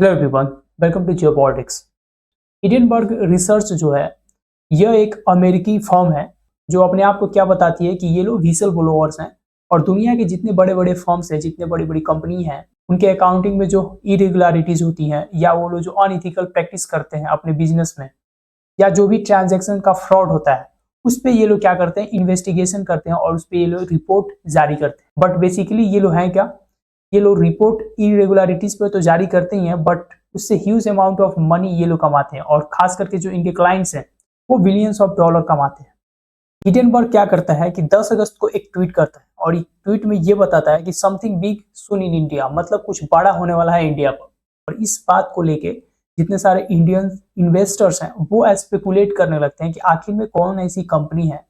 Hello everyone, welcome to geopolitics. Hindenburg research जो है यह एक अमेरिकी फर्म है जो अपने आप को क्या बताती है कि ये लोग व्हिसल ब्लोअर्स हैं और दुनिया के जितने बड़े बड़े फर्म्स हैं, जितने बड़ी बड़ी कंपनी हैं, उनके अकाउंटिंग में जो इरेगुलरिटीज होती हैं या वो लोग जो अनइथिकल प्रैक्टिस करते हैं अपने बिजनेस में या जो भी ट्रांजेक्शन का फ्रॉड होता है उस पर ये लोग क्या करते हैं, इन्वेस्टिगेशन करते हैं और उस पर ये लोग रिपोर्ट जारी करते हैं। बट बेसिकली ये लोग हैं क्या, ये लोग रिपोर्ट इरेगुलरिटीज पे तो जारी करते ही हैं बट उससे ह्यूज अमाउंट ऑफ मनी ये लोग कमाते हैं और खास करके जो इनके क्लाइंट्स हैं वो बिलियंस ऑफ डॉलर कमाते हैं। हिडेनबर्ग क्या करता है कि 10 अगस्त को एक ट्वीट करता है और एक ट्वीट में ये बताता है कि something big soon in India, मतलब कुछ बड़ा होने वाला है इंडिया पर। और इस बात को लेके जितने सारे इंडियन इन्वेस्टर्स हैं वो स्पेकुलेट करने लगते हैं कि आखिर में कौन ऐसी कंपनी है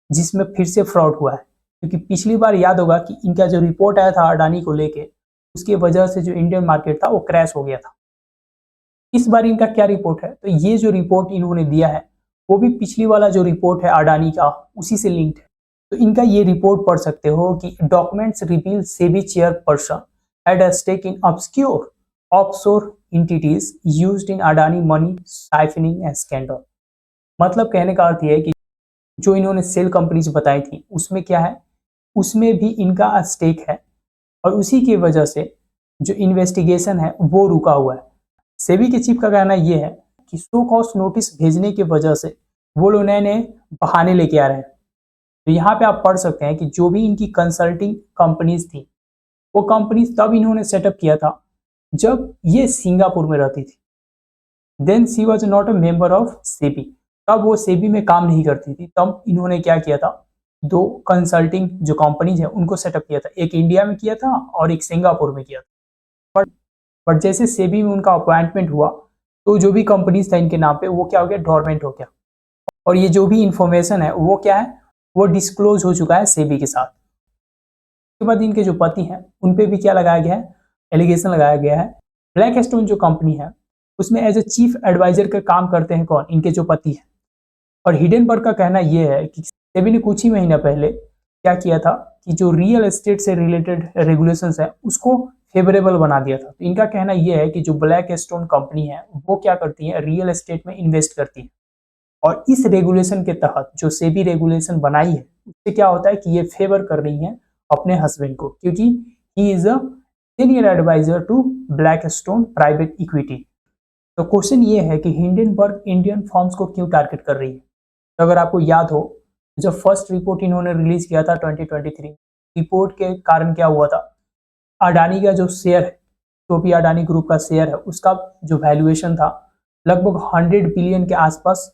जिसमें फिर से फ्रॉड हुआ है। क्योंकि पिछली बार याद होगा कि इनका जो रिपोर्ट आया था अडानी को लेके, उसकी वजह से जो इंडियन मार्केट था वो क्रैश हो गया था। इस बार इनका क्या रिपोर्ट है, तो ये जो रिपोर्ट इन्होंने दिया है वो भी पिछली वाला जो रिपोर्ट है अडानी का उसी से लिंक्ड है। तो इनका ये रिपोर्ट पढ़ सकते हो कि documents reveal SEBI chairperson had a stake in obscure offshore entities used in Adani money siphoning scandal. मतलब कहने का अर्थ ये है कि जो इन्होंने सेल कंपनीज बताई थी उसमें क्या है, उसमें भी इनका स्टेक है और उसी की वजह से जो इन्वेस्टिगेशन है वो रुका हुआ है। सेबी के चीफ का कहना यह है कि शो कॉज नोटिस भेजने की वजह से वो लोग नए नए बहाने लेके आ रहे हैं। तो यहाँ पे आप पढ़ सकते हैं कि जो भी इनकी कंसल्टिंग कंपनीज थी वो कंपनीज तब इन्होंने सेटअप किया था जब ये सिंगापुर में रहती थी। Then she was not a member of SEBI, तब वो सेबी में काम नहीं करती थी। तब इन्होंने क्या किया था, दो कंसल्टिंग जो कंपनीज है उनको सेटअप किया था, एक इंडिया में किया था और एक सिंगापुर में किया था। बट जैसे सेबी में उनका अपॉइंटमेंट हुआ तो जो भी कंपनीज था इनके नाम पे वो क्या हो गया, डोरमेंट हो गया। और ये जो भी इंफॉर्मेशन है वो क्या है, वो डिस्क्लोज हो चुका है सेबी के साथ। उसके बाद इनके जो पति हैं उन पे भी क्या लगाया गया है, एलिगेशन लगाया गया है। ब्लैक स्टोन जो कंपनी है उसमें एज ए चीफ एडवाइजर का काम करते हैं कौन, इनके जो पति हैं। और हिडेनबर्ग का कहना यह है कि सेबी ने कुछ ही महीना पहले क्या किया था कि जो रियल एस्टेट से रिलेटेड रेगुलेशंस है उसको फेवरेबल बना दिया था। तो इनका कहना यह है कि जो ब्लैक स्टोन कंपनी है वो क्या करती है, रियल एस्टेट में इन्वेस्ट करती है और इस रेगुलेशन के तहत जो सेबी रेगुलेशन बनाई है उससे क्या होता है कि ये फेवर कर रही है अपने हस्बैंड को, क्योंकि he is a senior advisor to Blackstone private equity. तो क्वेश्चन ये है कि हिंडनबर्ग इंडियन फर्म्स को क्यों टारगेट कर रही है। तो अगर आपको याद हो, जब फर्स्ट रिपोर्ट इन्होंने रिलीज किया था 2023, रिपोर्ट के कारण क्या हुआ था, अडानी का जो शेयर है, जो भी अडानी ग्रुप का शेयर है उसका जो वैल्यूएशन था लगभग 100 बिलियन के आसपास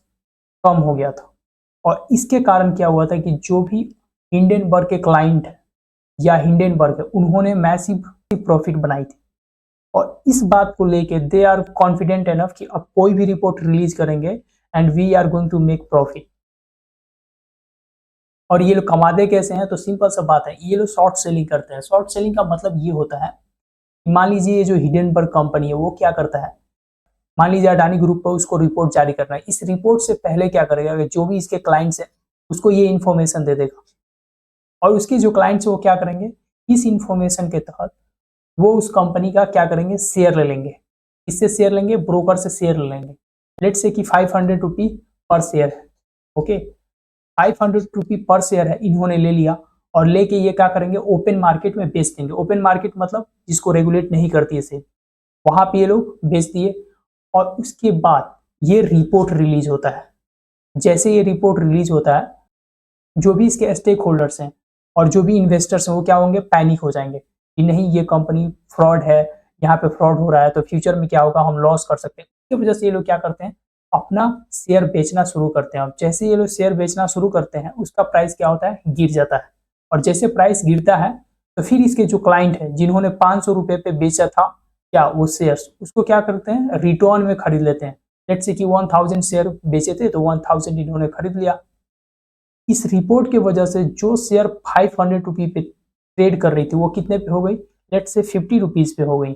कम हो गया था। और इसके कारण क्या हुआ था कि जो भी हिंडनबर्ग के क्लाइंट है या हिंडनबर्ग है उन्होंने मैसिव प्रॉफिट बनाई थी। और इस बात को लेके दे आर कॉन्फिडेंट एनफ कि अब कोई भी रिपोर्ट रिलीज करेंगे and we are going to make profit. और ये लोग कमाते कैसे हैं, तो सिंपल सा बात है, ये लोग शॉर्ट सेलिंग करते हैं। शॉर्ट सेलिंग का मतलब ये होता है, मान लीजिए ये जो हिडेनबर्ग कंपनी है वो क्या करता है, मान लीजिए अडानी ग्रुप पर उसको रिपोर्ट जारी करना है। इस रिपोर्ट से पहले क्या करेगा कि जो भी इसके क्लाइंट्स है उसको ये इन्फॉर्मेशन दे देगा और उसके जो क्लाइंट्स है वो क्या करेंगे, इस इंफॉर्मेशन के तहत वो उस कंपनी का क्या करेंगे, शेयर ले लेंगे। इससे शेयर लेंगे, ब्रोकर से शेयर ले लेंगे। लेट्स से कि 500 रुपी पर शेयर है, ओके, 500 रुपी पर शेयर है, इन्होंने ले लिया और लेके ये क्या करेंगे, ओपन मार्केट में बेच देंगे। ओपन मार्केट मतलब जिसको रेगुलेट नहीं करती है सेबी, वहां पे ये लोग बेच दिए। और उसके बाद ये रिपोर्ट रिलीज होता है। जैसे ये रिपोर्ट रिलीज होता है, जो भी इसके स्टेक होल्डर्स हैं और जो भी इन्वेस्टर्स हैं वो क्या होंगे, पैनिक हो जाएंगे कि नहीं ये कंपनी फ्रॉड है, यहाँ पे फ्रॉड हो रहा है, तो फ्यूचर में क्या होगा, हम लॉस कर सकते हैं। इसकी वजह से ये लोग क्या करते हैं, अपना शेयर बेचना शुरू करते हैं। अब जैसे ये लोग शेयर बेचना शुरू करते हैं उसका प्राइस क्या होता है, गिर जाता है। और जैसे प्राइस गिरता है तो फिर इसके जो क्लाइंट है जिन्होंने 500 रुपए पे बेचा था क्या वो शेयर्स, उसको क्या करते हैं, रिटर्न में खरीद लेते हैं। लेट्स से कि 1000 शेयर बेचे थे तो 1000 इन्होंने खरीद लिया। इस रिपोर्ट की वजह से जो शेयर 500 रुपी पे ट्रेड कर रही थी वो कितने पे हो गई, लेट्स से 50 रुपीज पे हो गई।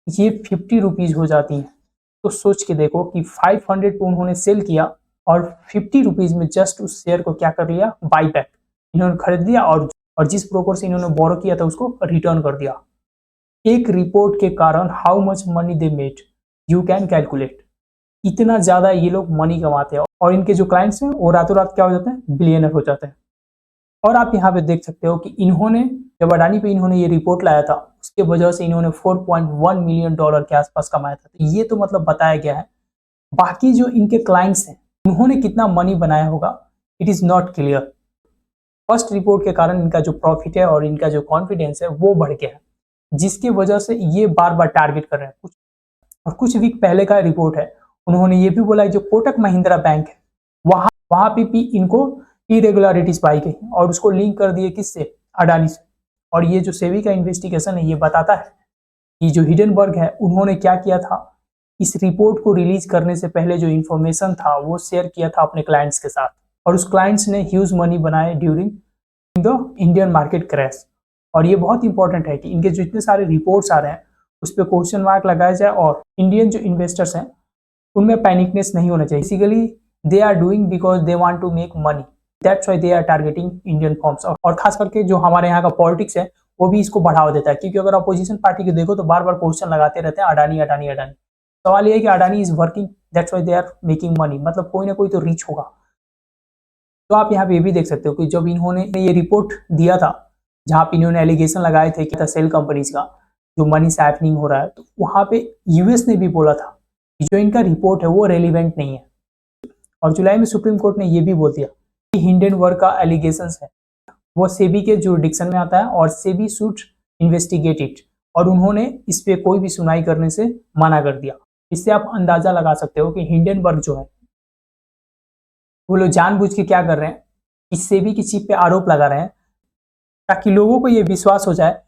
ये 50 रुपीज हो जाती है। तो सोच के देखो कि 500 पे उन्होंने सेल किया और 50 रुपीज में जस्ट उस शेयर को क्या कर लिया, बाई बैक इन्होंने खरीद लिया और जिस ब्रोकर से इन्होंने बोरो किया था उसको रिटर्न कर दिया। एक रिपोर्ट के कारण how much money they made, you can calculate. इतना ज्यादा ये लोग मनी कमाते हैं और इनके जो क्लाइंट्स हैं वो रातों रात क्या हो जाते हैं, बिलियनर हो जाते हैं। और आप यहाँ पे देख सकते हो कि इन्होंने जब अडानी पे इन्होंने ये रिपोर्ट लाया था उसके वजह से इन्होंने 4.1 मिलियन डॉलर के आसपास कमाया था। तो ये तो मतलब बताया गया है। बाकी जो इनके क्लाइंट्स हैं उन्होंने कितना मनी बनाया होगा, it is not clear. First report के कारण इनका जो प्रॉफिट है और इनका जो कॉन्फिडेंस है वो बढ़ गया है, जिसकी वजह से ये बार बार टारगेट कर रहे हैं। और कुछ वीक पहले का रिपोर्ट है, उन्होंने ये भी बोला है जो कोटक महिंद्रा बैंक है वहां पे भी इनको इरेगुलरिटीज पाई गई और उसको लिंक कर दिए किससे, अडानी से। और ये जो सेबी का इन्वेस्टिगेशन है ये बताता है कि जो हिडनबर्ग है उन्होंने क्या किया था, इस रिपोर्ट को रिलीज करने से पहले जो इन्फॉर्मेशन था वो शेयर किया था अपने क्लाइंट्स के साथ, और उस क्लाइंट्स ने ह्यूज मनी बनाए during the Indian market crash. और ये बहुत इंपॉर्टेंट है कि इनके जो इतने सारे रिपोर्ट्स आ रहे हैं उस पर क्वेश्चन मार्क लगाया जाए और इंडियन जो इन्वेस्टर्स हैं उनमें पैनिकनेस नहीं होना चाहिए। Basically they are doing because they want to make money, that's why they are targeting Indian firms. और खास करके जो हमारे यहाँ का पॉलिटिक्स है वो भी इसको बढ़ावा देता है, क्योंकि अगर अपोजिशन पार्टी को देखो तो बार बार क्वेश्चन लगाते रहते हैं अडानी अडानी अडानी। सवाल ये है कि Adani is working, that's why they are making money, मतलब कोई ना कोई तो रीच होगा। तो आप यहाँ पे ये भी देख सकते हो कि जब इन्होंने ये रिपोर्ट दिया था जहाँ पे इन्होंने एलिगेशन लगाए थे कि सेल कंपनीज का जो मनी सैफनिंग हो रहा है, तो वहां पे यूएस ने भी बोला था कि जो इनका रिपोर्ट है वो रेलिवेंट नहीं है। और जुलाई में सुप्रीम कोर्ट ने ये भी बोल दिया कि हिंडनबर्ग का एलिगेशंस है वो सेबी के जुरिडिक्शन में आता है और सेबी शुड इन्वेस्टिगेट इट, और उन्होंने इस पे कोई भी सुनाई करने से मना कर दिया। इससे आप अंदाजा लगा सकते हो कि हिंडनबर्ग जो है वो लोग जानबूझ के क्या कर रहे हैं, इस सेबी की चीफ पे आरोप लगा रहे हैं ताकि लोगों को ये विश्वास हो जाए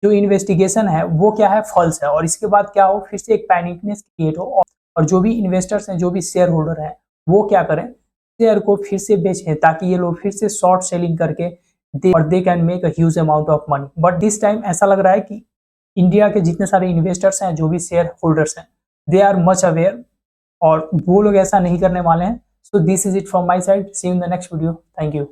जो इन्वेस्टिगेशन है वो क्या है, फॉल्स है। और इसके बाद क्या हो, फिर से एक पैनिकनेस क्रिएट हो और जो भी इन्वेस्टर्स हैं, जो भी शेयर होल्डर हैं, वो क्या करें, शेयर को फिर से बेचें ताकि ये लोग फिर से शॉर्ट सेलिंग करके they can make a huge amount of money. But this time ऐसा लग रहा है कि इंडिया के जितने सारे इन्वेस्टर्स हैं, जो भी शेयर होल्डर्स हैं, दे आर मच अवेयर और वो लोग ऐसा नहीं करने वाले हैं। So this is it from my side, see you in the next video, thank you.